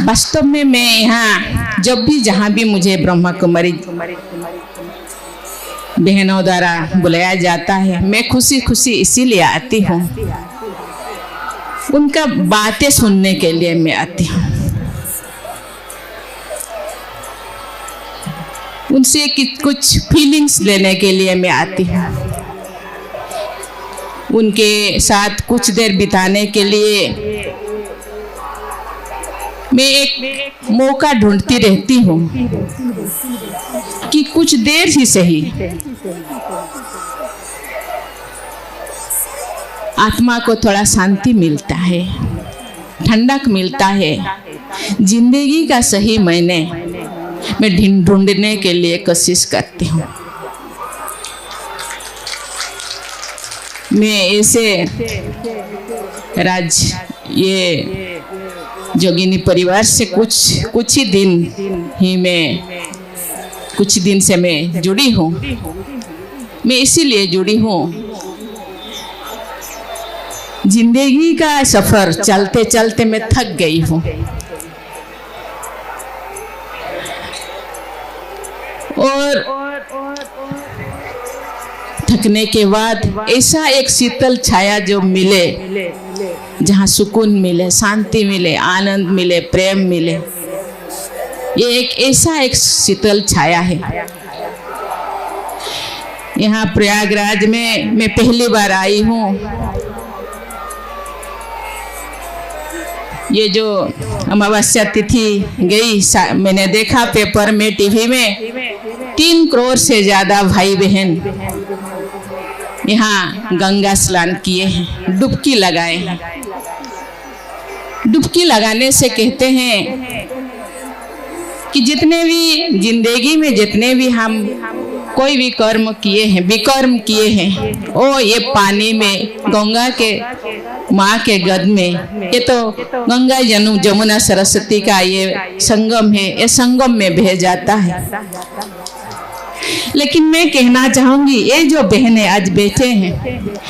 वास्तव में मैं यहाँ जब भी जहाँ भी मुझे ब्रह्मा कुमारी बहनों द्वारा बुलाया जाता है, मैं खुशी खुशी इसीलिए आती हूँ, उनका बातें सुनने के लिए मैं आती हूँ, उनसे कुछ फीलिंग्स लेने के लिए मैं आती हूँ, उनके साथ कुछ देर बिताने के लिए मैं एक मौका ढूंढती रहती हूँ कि कुछ देर ही सही आत्मा को थोड़ा शांति मिलता है, ठंडक मिलता है। जिंदगी का सही मायने मैं ढूंढने के लिए कोशिश करती हूँ। मैं ऐसे ये जोगिनी परिवार से कुछ ही दिन से मैं जुड़ी हूँ। मैं इसीलिए जुड़ी हूँ, जिंदगी का सफर चलते चलते मैं थक गई हूँ और थकने के बाद ऐसा एक शीतल छाया जो मिले, जहाँ सुकून मिले, शांति मिले, आनंद मिले, प्रेम मिले, ये एक शीतल छाया है। यहाँ प्रयागराज में मैं पहली बार आई हूँ। ये जो अमावस्या तिथि गई, मैंने देखा पेपर में, टीवी में 3 करोड़ से ज्यादा भाई बहन यहाँ गंगा स्नान किए हैं, डुबकी लगाए हैं। डुबकी लगाने से कहते हैं कि जितने भी जिंदगी में जितने भी हम कोई भी कर्म किए हैं, विकर्म किए हैं, वो ये पानी में गंगा के माँ के गद में, ये तो गंगा जमुना सरस्वती का ये संगम है, ये संगम में बह जाता है। लेकिन मैं कहना चाहूंगी, ये जो बहनें आज बैठे हैं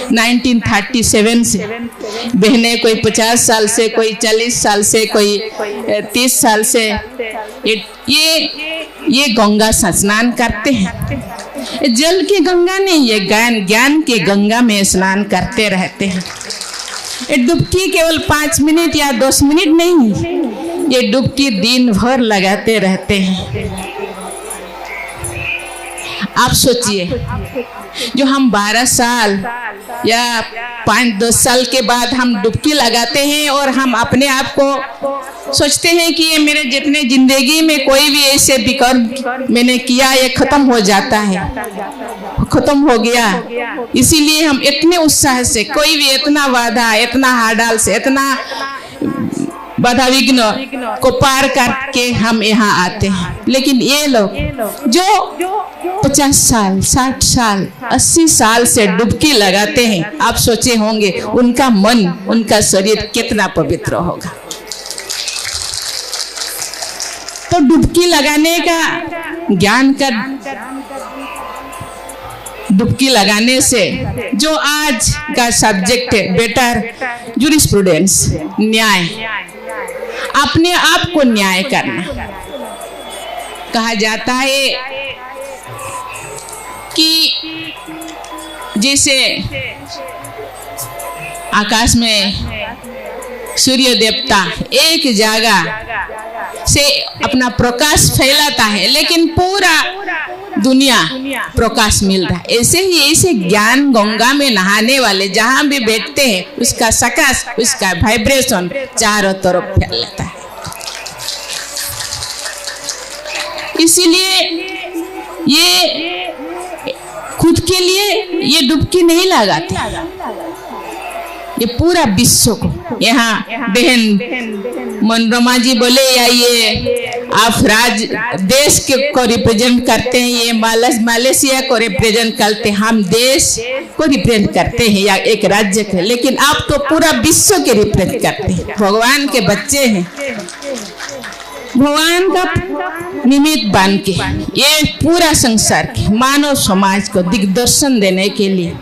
1937 से, बहनें कोई 50 साल से, कोई 40 साल से, कोई 30 साल से ये गंगा स्नान करते हैं। जल की गंगा नहीं, ये ज्ञान के गंगा में स्नान करते रहते हैं। ये डुबकी केवल 5 मिनट या 10 मिनट नहीं, ये डुबकी दिन भर लगाते रहते हैं। आप सोचिए, जो हम 12 साल या 5-10 साल के बाद हम डुबकी लगाते हैं और हम अपने आप को सोचते हैं कि ये मेरे जितने जिंदगी में कोई भी ऐसे विकर्म मैंने किया, ये खत्म हो जाता है, खत्म हो गया। इसीलिए हम इतने उत्साह से, कोई भी इतना बाधा, इतना हाडाल से, इतना बाधा विघ्न को पार करके हम यहाँ आते हैं। लेकिन ये लोग जो 50 साल, 60 साल, 80 साल से डुबकी लगाते हैं, आप सोचे होंगे उनका मन, उनका शरीर कितना पवित्र होगा। तो डुबकी लगाने का ज्ञान का, डुबकी लगाने से जो आज का सब्जेक्ट है बेटर जूरिस्प्रूडेंस, न्याय, अपने आप को न्याय करना। कहा जाता है कि जैसे आकाश में सूर्य देवता एक जगह से अपना प्रकाश फैलाता है, लेकिन पूरा दुनिया प्रकाश मिल रहा है। ऐसे ही ऐसे ज्ञान गंगा में नहाने वाले जहाँ भी बैठते हैं, उसका सकाश, उसका वाइब्रेशन चारों तरफ फैल लेता है। इसीलिए ये खुद के लिए ये डुबकी नहीं लगाते, ये पूरा विश्व को। यहाँ बहन मनोरमा जी बोले, या ये आप देश को रिप्रेजेंट करते हैं, ये मलेशिया को रिप्रेजेंट करते हैं, हम देश को रिप्रेजेंट करते हैं या एक राज्य के, लेकिन आप तो पूरा विश्व के रिप्रेजेंट करते हैं। भगवान के बच्चे हैं, भगवान का निमित्त बन के ये पूरा संसार के मानव समाज को दिग्दर्शन देने के लिए,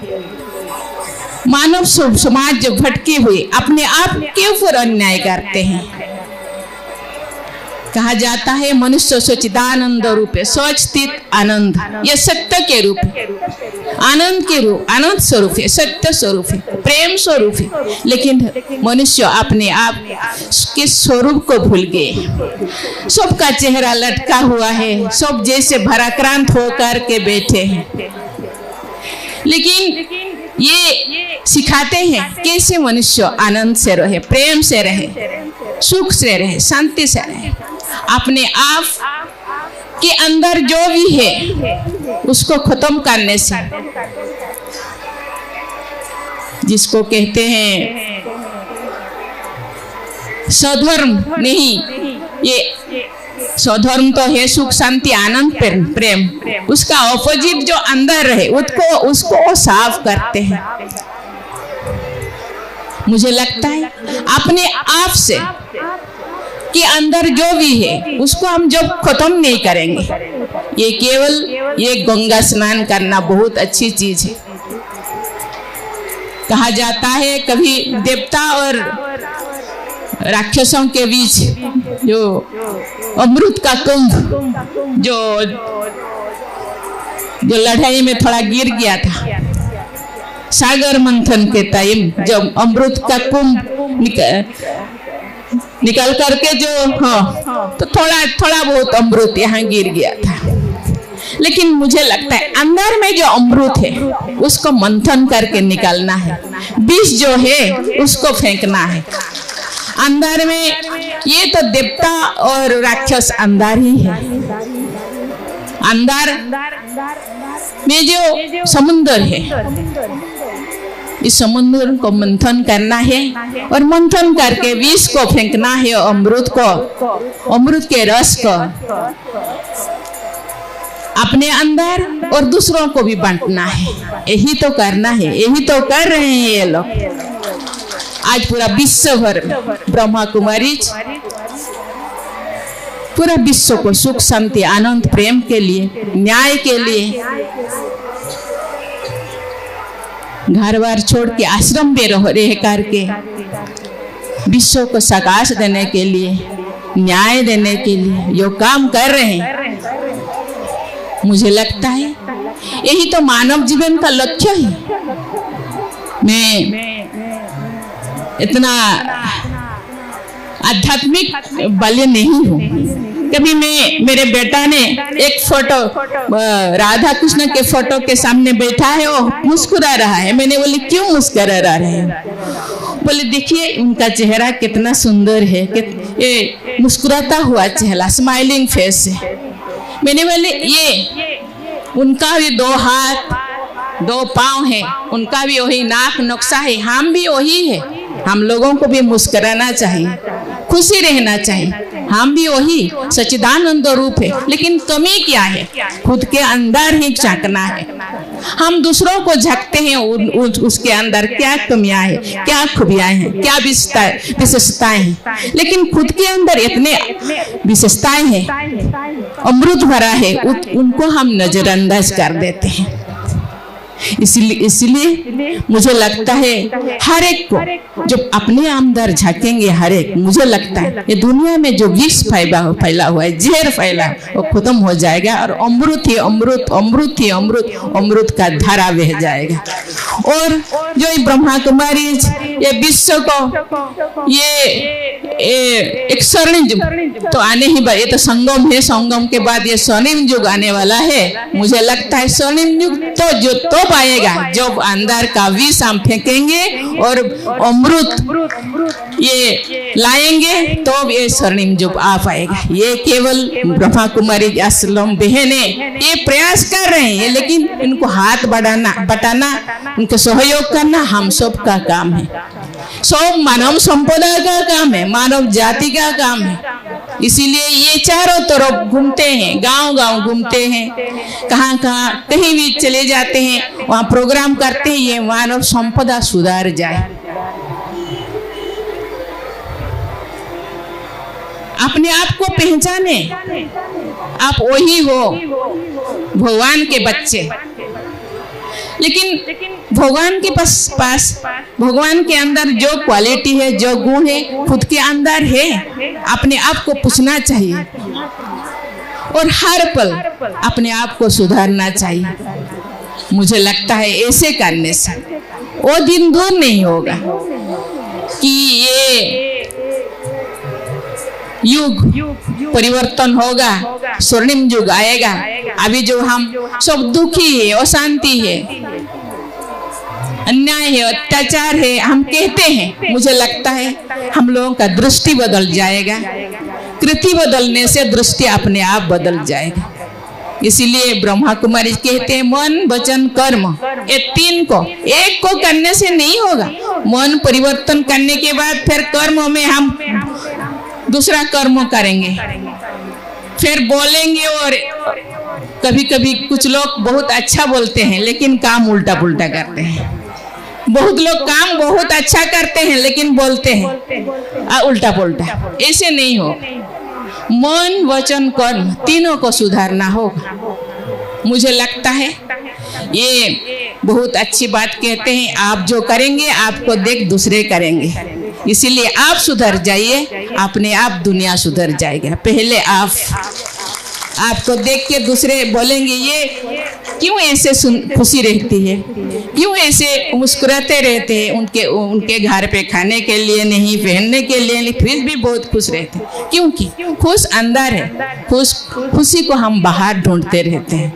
मानव समाज जो भटके हुए अपने आप के ऊपर अन्याय करते हैं, कहा जाता है मनुष्य सच्चिदानंद रूप है, सच्चित आनंद, यह सत्य के रूप है, आनंद के रूप, आनंद स्वरूप है, सत्य स्वरूप है, प्रेम स्वरूप है। लेकिन मनुष्य अपने आप के स्वरूप को भूल गए। सबका चेहरा लटका हुआ है, सब जैसे भराक्रांत होकर के बैठे हैं। लेकिन ये सिखाते हैं कैसे मनुष्य आनंद से रहे, प्रेम से रहे, सुख से रहे, शांति से रहे। अपने आप के अंदर जो भी है उसको खत्म करने से, जिसको कहते हैं स्वधर्म नहीं, ये स्वधर्म तो है सुख शांति आनंद प्रेम, उसका ऑपोजिट जो अंदर रहे उसको साफ करते हैं। मुझे लगता है अपने आप से कि अंदर जो भी है उसको हम जब खत्म नहीं करेंगे, ये केवल ये गंगा स्नान करना बहुत अच्छी चीज है। कहा जाता है कभी देवता और राक्षसों के बीच जो अमृत का कुंभ जो लड़ाई में थोड़ा गिर गया था, सागर मंथन के टाइम जब अमृत का कुंभ निकल करके जो तो थोड़ा बहुत अमृत यहाँ गिर गया था। लेकिन मुझे लगता है अंदर में जो अमृत है उसको मंथन करके निकालना है, विष जो है उसको फेंकना है। अंदर में ये तो देवता और राक्षस अंदर ही है, अंदर में जो समुद्र है, इस समुद्र को मंथन करना है और मंथन करके विष को फेंकना है, अमृत को, अमृत के रस को अपने अंदर और दूसरों को भी बांटना है। यही तो करना है, यही तो कर रहे हैं ये लोग। आज पूरा विश्व भर ब्रह्मा कुमारी पूरा विश्व को सुख शांति आनंद प्रेम के लिए, न्याय के लिए घर बार छोड़ के आश्रम में रह करके विश्व को सकाश देने के लिए, न्याय देने के लिए जो काम कर रहे हैं, मुझे लगता है यही तो मानव जीवन का लक्ष्य है। मैं इतना आध्यात्मिक बल नहीं हूँ। कभी मेरे बेटा ने एक फोटो राधा कृष्ण के फोटो के सामने बैठा है, वो मुस्कुरा रहा है। मैंने बोली क्यों मुस्कुरा रहा है? बोले देखिए उनका चेहरा कितना सुंदर है, ये मुस्कुराता हुआ चेहरा, स्माइलिंग फेस है। मैंने बोले ये उनका भी दो हाथ दो पाँव है, उनका भी वही नाक नक्शा है, हम भी वही है। हम लोगों को भी मुस्कुराना चाहिए, खुशी रहना चाहिए, हम भी वही सच्चिदानंद रूप है। लेकिन कमी क्या है? खुद के अंदर ही झांकना है। हम दूसरों को झांकते हैं उसके अंदर क्या कमियां हैं, क्या खूबियां हैं, क्या विशेषताएं हैं, लेकिन खुद के अंदर इतने विशेषताएं हैं, अमृत भरा है, उनको हम नजरअंदाज कर देते हैं। इसलिए मुझे लगता है हर एक को जब अपने अंदर झांकेंगे, हर एक, मुझे लगता है ये दुनिया में जो विष फैला हुआ है, जहर फैला, वो खत्म हो जाएगा और अमृत ही अमृत, अमृत ही अमृत, अमृत का धारा बह जाएगा। और जो ब्रह्मा कुमारी ये विश्व को ये एक स्वर्णिम युग तो आने ही, ये तो संगम है, संगम के बाद ये स्वर्णिम युग आने वाला है। मुझे लगता है स्वर्णिम युग तो पाएगा जब अंदर का विष हम फेंकेंगे और अमृत ये लाएंगे, तो ये स्वर्णिम युग आ पाएगा। ये केवल ब्रह्मा कुमारी आश्रम बहने ये प्रयास कर रहे हैं, लेकिन इनको हाथ बटाना, उनको सहयोग करना हम सब का काम है। सब मानव संपदा का काम है, मानव जाति का काम है। इसीलिए ये चारों तरफ घूमते हैं, गांव-गांव घूमते हैं, कहाँ कहीं भी चले जाते हैं, वहाँ प्रोग्राम करते हैं, ये मानव संपदा सुधार जाए। अपने आप को पहचाने, आप वही हो, भगवान के बच्चे। लेकिन भगवान के पास भगवान के अंदर जो क्वालिटी है, जो गुण है, खुद के अंदर है। अपने आप को पूछना चाहिए और हर पल अपने आप को सुधारना चाहिए। मुझे लगता है ऐसे करने से वो दिन दूर नहीं होगा कि ये युग परिवर्तन होगा, स्वर्णिम युग आएगा। अभी जो हम सब दुखी है, अशांति है, अन्याय है, अत्याचार है, हम कहते हैं, मुझे लगता है हम लोगों का दृष्टि बदल जाएगा। कृति बदलने से दृष्टि अपने आप बदल जाएगा। इसीलिए ब्रह्मा कुमारी कहते हैं मन वचन कर्म, ये तीन को एक को करने से नहीं होगा। मन परिवर्तन करने के बाद फिर कर्म में हम दूसरा कर्म करेंगे, फिर बोलेंगे। और कभी कभी कुछ लोग बहुत अच्छा बोलते हैं लेकिन काम उल्टा पुल्टा करते हैं। बहुत लोग काम बहुत अच्छा करते हैं लेकिन बोलते हैं उल्टा पुल्टा। ऐसे नहीं हो। मन वचन कर्म तीनों को सुधारना होगा। मुझे लगता है ये बहुत अच्छी बात कहते हैं, आप जो करेंगे आपको देख दूसरे करेंगे। इसीलिए आप सुधर जाइए, अपने आप दुनिया सुधर जाएगा। पहले आपको देख के दूसरे बोलेंगे ये क्यों ऐसे खुशी रहती है, क्यों ऐसे मुस्कुराते रहते हैं। उनके घर पे खाने के लिए नहीं, पहनने के लिए, फिर भी बहुत खुश रहते हैं। क्योंकि खुश अंदर है, खुशी को हम बाहर ढूंढते रहते हैं।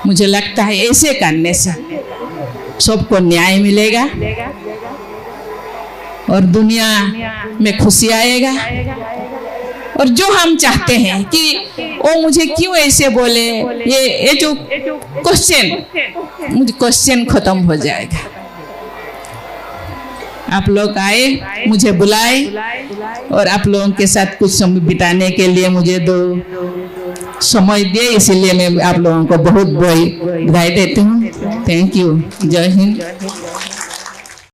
मुझे लगता है ऐसे करने से सबको न्याय मिलेगा और दुनिया में खुशी आएगा। और जो हम चाहते हैं कि वो मुझे क्यों ऐसे बोले, ये जो क्वेश्चन खत्म हो जाएगा। आप लोग आए, मुझे बुलाए और आप लोगों के साथ कुछ समय बिताने के लिए मुझे दो समय दिए, इसीलिए मैं आप लोगों को बहुत बधाई देती हूँ। Thank you. जय हिंद।